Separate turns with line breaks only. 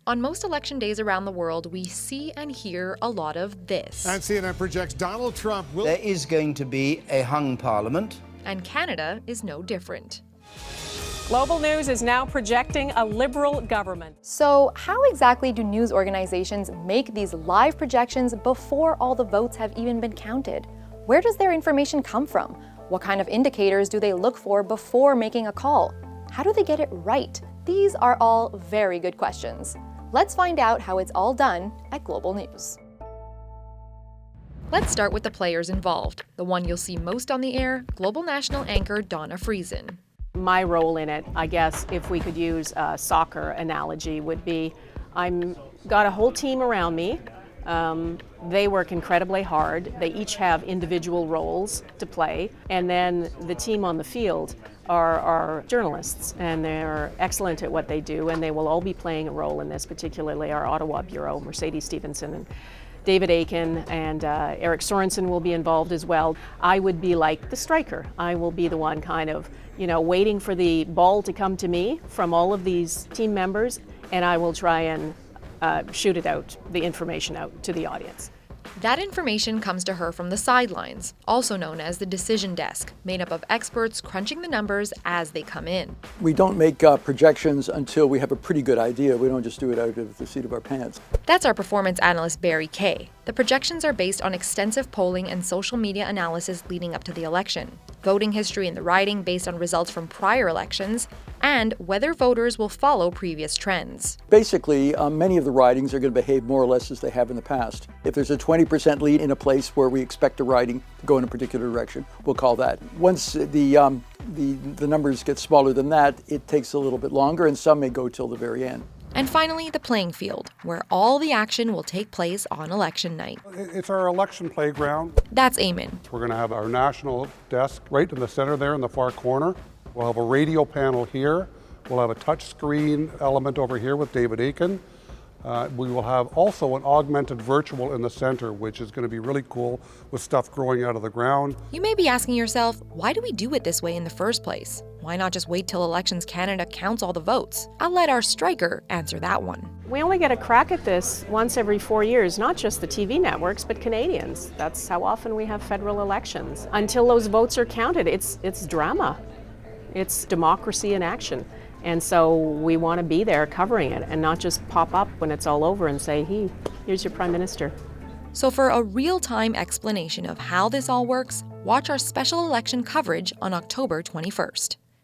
On most election days around the world, we see and hear a lot of this.
And CNN projects Donald Trump will...
There is going to be a hung parliament.
And Canada is no different.
Global News is now projecting a Liberal government.
So how exactly do news organizations make these live projections before all the votes have even been counted? Where does their information come from? What kind of indicators do they look for before making a call? How do they get it right? These are all very good questions. Let's find out how it's all done at Global News.
Let's start with the players involved. The one you'll see most on the air, Global National anchor Dawna Friesen.
My role in it, I guess, if we could use a soccer analogy, would be I'm got a whole team around me. They work incredibly hard. They each have individual roles to play. And then the team on the field are journalists, and they're excellent at what they do, and they will all be playing a role in this, particularly our Ottawa Bureau, Mercedes Stevenson and David Aiken, and Eric Sorensen will be involved as well. I would be like the striker. I will be the one kind of, waiting for the ball to come to me from all of these team members, and I will try and shoot it out, the information out to the audience.
That information comes to her from the sidelines, also known as the decision desk, made up of experts crunching the numbers as they come in.
We don't make projections until we have a pretty good idea. We don't just do it out of the seat of our pants.
That's our performance analyst Barry Kay. The projections are based on extensive polling and social media analysis leading up to the election, voting history in the riding based on results from prior elections, and whether voters will follow previous trends.
Basically, many of the ridings are going to behave more or less as they have in the past. If there's a 20% lead in a place where we expect a riding to go in a particular direction, we'll call that. Once the numbers get smaller than that, it takes a little bit longer, and some may go till the very end.
And finally, the playing field, where all the action will take place on election night.
It's our election playground.
That's Eamon.
We're going to have our national desk right in the center there in the far corner. We'll have a radio panel here. We'll have a touch screen element over here with David Aiken. We will have also an augmented virtual in the center, which is going to be really cool with stuff growing out of the ground.
You may be asking yourself, why do we do it this way in the first place? Why not just wait till Elections Canada counts all the votes? I'll let our striker answer that one.
We only get a crack at this once every 4 years, not just the TV networks, but Canadians. That's how often we have federal elections. Until those votes are counted, it's drama. It's democracy in action. And so we want to be there covering it and not just pop up when it's all over and say, hey, here's your Prime Minister.
So for a real-time explanation of how this all works, watch our special election coverage on October 21st.